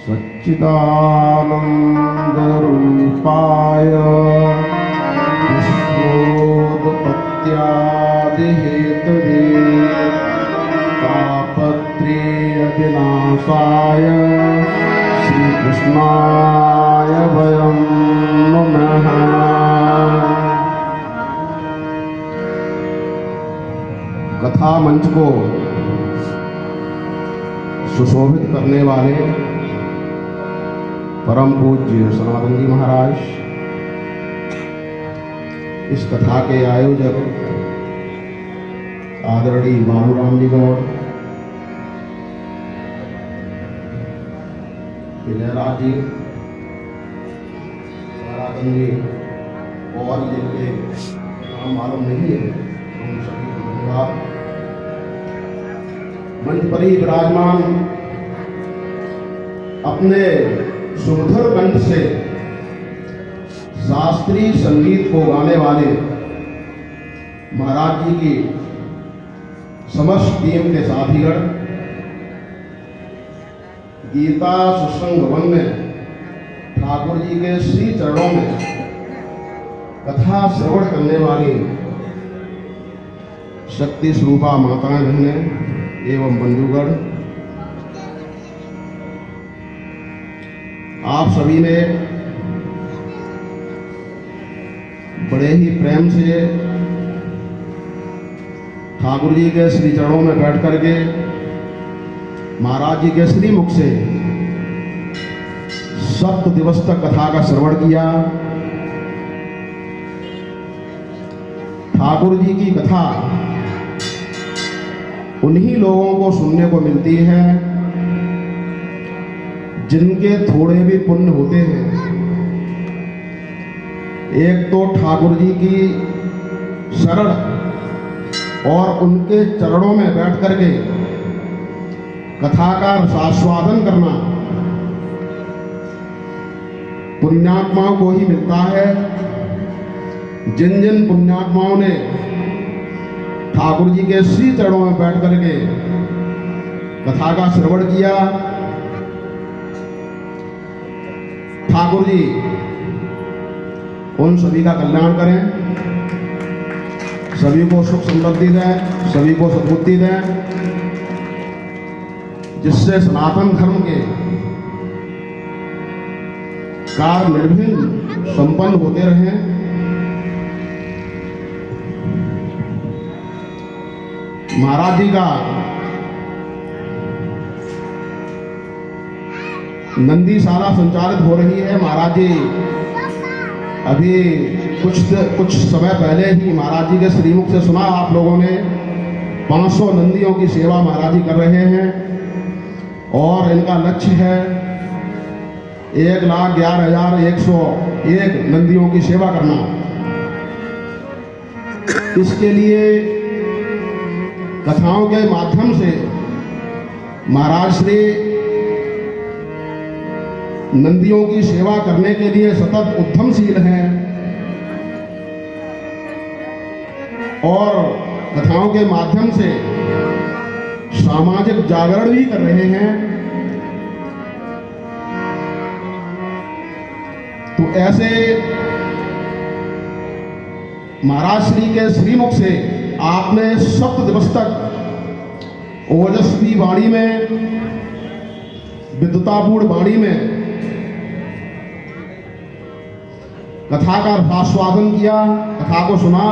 सच्चिदानन्दरूपाय विश्वोत्पत्त्यादिहेतवे तापत्रयविनाशाय श्रीकृष्णाय वयं नमः। कथा मंच को सुशोभित करने वाले परम पूज्य सनातन जी महाराज, इस कथा के आयोजक आदरणीय बाबूराम जी गौड़, विजयराज जी, सनातन जी और जिनके नाम मालूम नहीं है उन सभी को धन्यवाद। मंच पर ही विराजमान अपने सुमधुर कंठ से शास्त्रीय संगीत को गाने वाले महाराज जी की समस्त टीम के साथीगण, गीता सत्संग भवन में ठाकुर जी के श्री चरणों में कथा श्रवण करने वाली शक्ति स्वरूपा माताएं बहनें एवं बंधुगण, आप सभी ने बड़े ही प्रेम से ठाकुर जी के श्री चरणों में बैठ करके महाराज जी के श्री मुख से 7 दिवस तक कथा का श्रवण किया। ठाकुर जी की कथा उन्हीं लोगों को सुनने को मिलती है जिनके थोड़े भी पुण्य होते हैं। एक तो ठाकुर जी की शरण और उनके चरणों में बैठ करके कथा का रसास्वादन करना पुण्यात्माओं को ही मिलता है। जिन जिन पुण्यात्माओं ने ठाकुर जी के श्री चरणों में बैठ करके कथा का श्रवण किया, ठाकुर जी उन सभी का कल्याण करें, सभी को सुख समृद्धि दें, सभी को सद्बुद्धि दें, जिससे सनातन धर्म के कार्य निर्विघ्न संपन्न होते रहें। महाराज जी का नंदीशाला संचालित हो रही है। महाराज जी अभी कुछ समय पहले ही महाराज जी के श्रीमुख से सुना आप लोगों ने, 500 नंदियों की सेवा महाराज जी कर रहे हैं और इनका लक्ष्य है 1,11,101 नंदियों की सेवा करना। इसके लिए कथाओं के माध्यम से महाराज श्री नंदियों की सेवा करने के लिए सतत उद्यमशील हैं और कथाओं के माध्यम से सामाजिक जागरण भी कर रहे हैं। तो ऐसे महाराज श्री के श्रीमुख से आपने 7 दिवस तक ओजस्वी वाणी में, विद्वतापूर्ण वाणी में कथा का आस्वादन किया, कथा को सुना।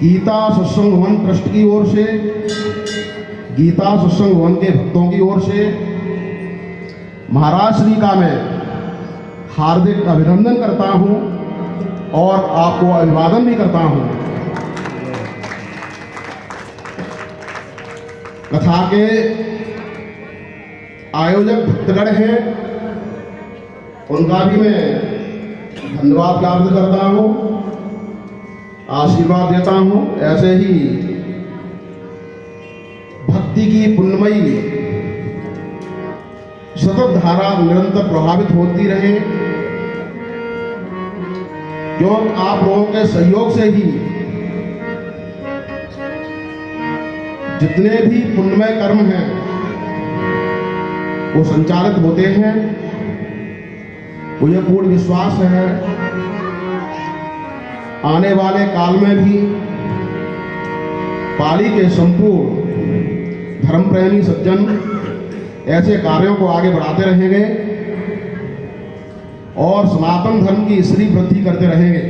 गीता सत्संग भवन ट्रस्ट की ओर से, गीता सत्संग भवन के भक्तों की ओर से महाराज श्री का मैं हार्दिक अभिनंदन करता हूं और आपको अभिवादन भी करता हूं। कथा के आयोजक भक्तगण हैं, उनका भी मैं धन्यवाद ज्ञापित करता हूं, आशीर्वाद देता हूं। ऐसे ही भक्ति की पुण्यमयी सतत धारा निरंतर प्रभावित होती रहे, जो आप लोगों के सहयोग से ही जितने भी पुण्यमय कर्म हैं वो संचालित होते हैं। मुझे पूर्ण विश्वास है आने वाले काल में भी पाली के संपूर्ण धर्म प्रेमी सज्जन ऐसे कार्यों को आगे बढ़ाते रहेंगे और सनातन धर्म की स्त्री वृद्धि करते रहेंगे।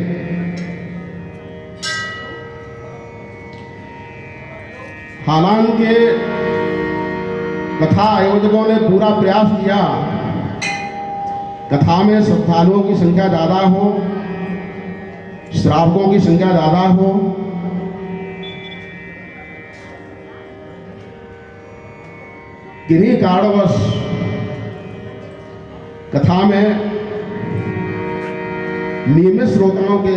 हालांकि कथा आयोजकों ने पूरा प्रयास किया कथा में श्रद्धालुओं की संख्या ज्यादा हो, श्रावकों की संख्या ज्यादा हो, किन्हीं कारणवश कथा में नियमित श्रोताओं के